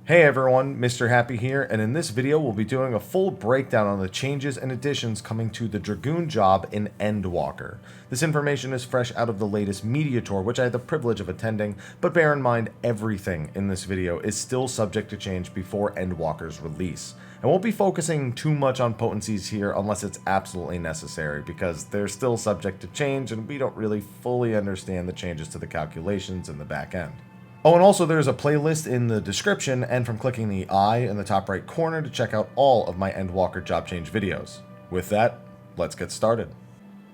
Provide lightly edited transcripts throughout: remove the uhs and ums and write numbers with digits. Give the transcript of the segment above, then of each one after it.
Hey everyone, Mr. Happy here, and in this video we'll be doing a full breakdown on the changes and additions coming to the Dragoon job in Endwalker. This information is fresh out of the latest media tour, which I had the privilege of attending, but bear in mind everything in this video is still subject to change before Endwalker's release. I won't be focusing too much on potencies here unless it's absolutely necessary, because they're still subject to change and we don't really fully understand the changes to the calculations in the back end. Oh, and also there's a playlist in the description and from clicking the I in the top right corner to check out all of my Endwalker job change videos. With that, let's get started.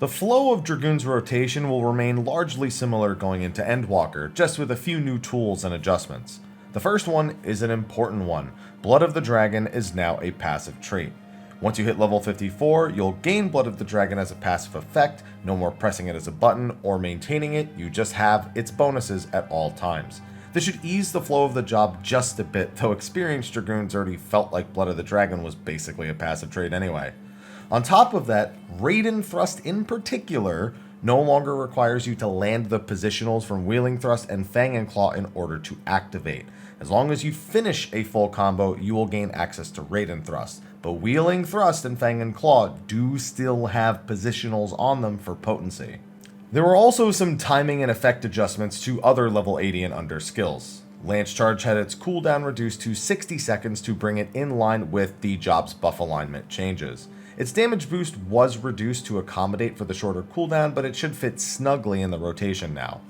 The flow of Dragoon's rotation will remain largely similar going into Endwalker, just with a few new tools and adjustments. The first one is an important one. Blood of the Dragon is now a passive trait. Once you hit level 54, you'll gain Blood of the Dragon as a passive effect, no more pressing it as a button or maintaining it, you just have its bonuses at all times. This should ease the flow of the job just a bit, though experienced Dragoons already felt like Blood of the Dragon was basically a passive trait anyway. On top of that, Raiden Thrust in particular no longer requires you to land the positionals from Wheeling Thrust and Fang and Claw in order to activate. As long as you finish a full combo, you will gain access to Raiden Thrust, but Wheeling Thrust and Fang and Claw do still have positionals on them for potency. There were also some timing and effect adjustments to other level 80 and under skills. Lance Charge had its cooldown reduced to 60 seconds to bring it in line with the job's buff alignment changes. Its damage boost was reduced to accommodate for the shorter cooldown, but it should fit snugly in the rotation now.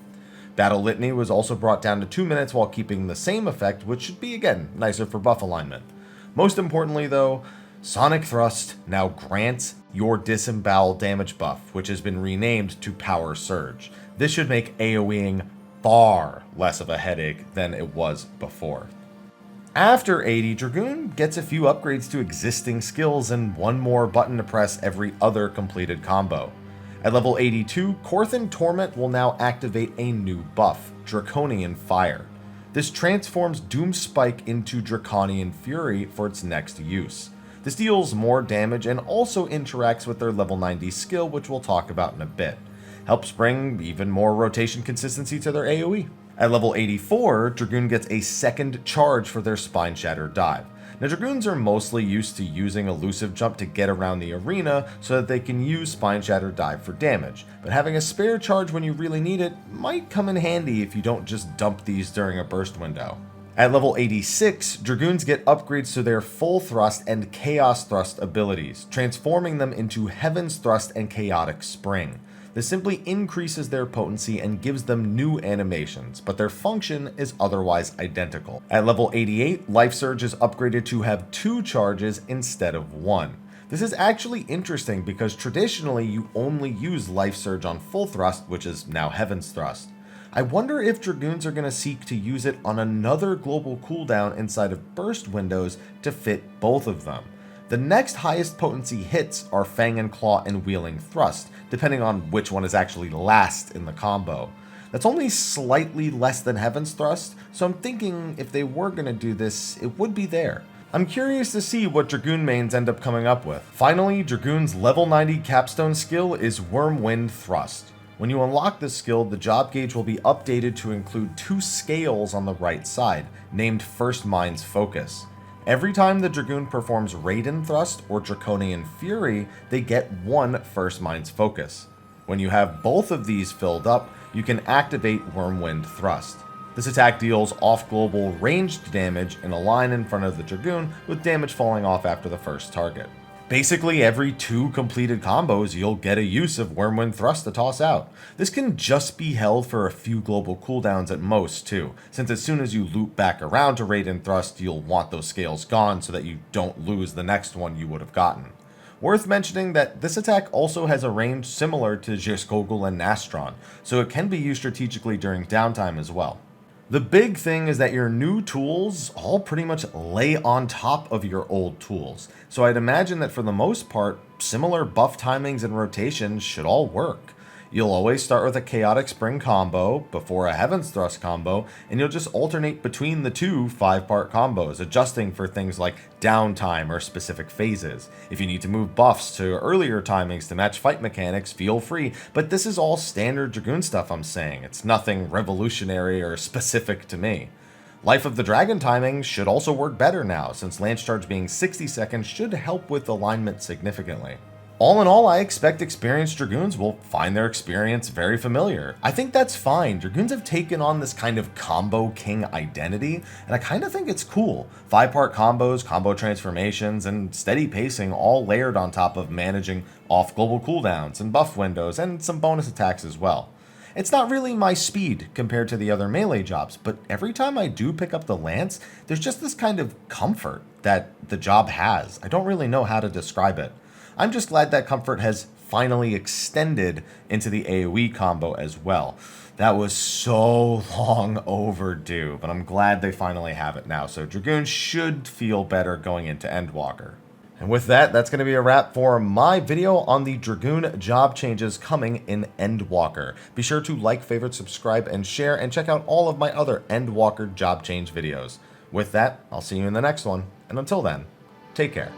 Battle Litany was also brought down to 2 minutes while keeping the same effect, which should be again nicer for buff alignment. Most importantly though, Sonic Thrust now grants your disembowel damage buff, which has been renamed to Power Surge. This should make AoEing far less of a headache than it was before. After 80, Dragoon gets a few upgrades to existing skills and one more button to press every other completed combo. At level 82, Korthan Torment will now activate a new buff, Draconian Fire. This transforms Doom Spike into Draconian Fury for its next use. This deals more damage and also interacts with their level 90 skill, which we'll talk about in a bit. Helps bring even more rotation consistency to their AoE. At level 84, Dragoon gets a second charge for their Spine Shatter dive. Now Dragoons are mostly used to using Elusive Jump to get around the arena so that they can use Spine Shatter dive for damage, but having a spare charge when you really need it might come in handy if you don't just dump these during a burst window. At level 86, Dragoons get upgrades to their Full Thrust and Chaos Thrust abilities, transforming them into Heaven's Thrust and Chaotic Spring. This simply increases their potency and gives them new animations, but their function is otherwise identical. At level 88, Life Surge is upgraded to have 2 charges instead of 1. This is actually interesting because traditionally you only use Life Surge on Full Thrust, which is now Heaven's Thrust. I wonder if Dragoons are going to seek to use it on another global cooldown inside of burst windows to fit both of them. The next highest potency hits are Fang and Claw and Wheeling Thrust, depending on which one is actually last in the combo. That's only slightly less than Heaven's Thrust, so I'm thinking if they were going to do this, it would be there. I'm curious to see what Dragoon mains end up coming up with. Finally, Dragoon's level 90 capstone skill is Wormwind Thrust. When you unlock this skill, the job gauge will be updated to include 2 scales on the right side, named First Mind's Focus. Every time the Dragoon performs Raiden Thrust or Draconian Fury, they get 1 First Mind's Focus. When you have both of these filled up, you can activate Wormwind Thrust. This attack deals off-global ranged damage in a line in front of the Dragoon, with damage falling off after the first target. Basically, every 2 completed combos, you'll get a use of Wormwind Thrust to toss out. This can just be held for a few global cooldowns at most, too, since as soon as you loop back around to Raiden Thrust, you'll want those scales gone so that you don't lose the next one you would have gotten. Worth mentioning that this attack also has a range similar to Jirskogul and Nastron, so it can be used strategically during downtime as well. The big thing is that your new tools all pretty much lay on top of your old tools, so I'd imagine that for the most part, similar buff timings and rotations should all work. You'll always start with a Chaotic Spring combo before a Heaven's Thrust combo, and you'll just alternate between the 2 5-part combos, adjusting for things like downtime or specific phases. If you need to move buffs to earlier timings to match fight mechanics, feel free, but this is all standard Dragoon stuff I'm saying. It's nothing revolutionary or specific to me. Life of the Dragon timing should also work better now, since Lance Charge being 60 seconds should help with alignment significantly. All in all, I expect experienced Dragoons will find their experience very familiar. I think that's fine. Dragoons have taken on this kind of combo king identity, and I kind of think it's cool. 5-part combos, combo transformations, and steady pacing all layered on top of managing off global cooldowns and buff windows and some bonus attacks as well. It's not really my speed compared to the other melee jobs, but every time I do pick up the lance, there's just this kind of comfort that the job has. I don't really know how to describe it. I'm just glad that comfort has finally extended into the AoE combo as well. That was so long overdue, but I'm glad they finally have it now, so Dragoon should feel better going into Endwalker. And with that, that's going to be a wrap for my video on the Dragoon job changes coming in Endwalker. Be sure to like, favorite, subscribe, and share, and check out all of my other Endwalker job change videos. With that, I'll see you in the next one, and until then, take care.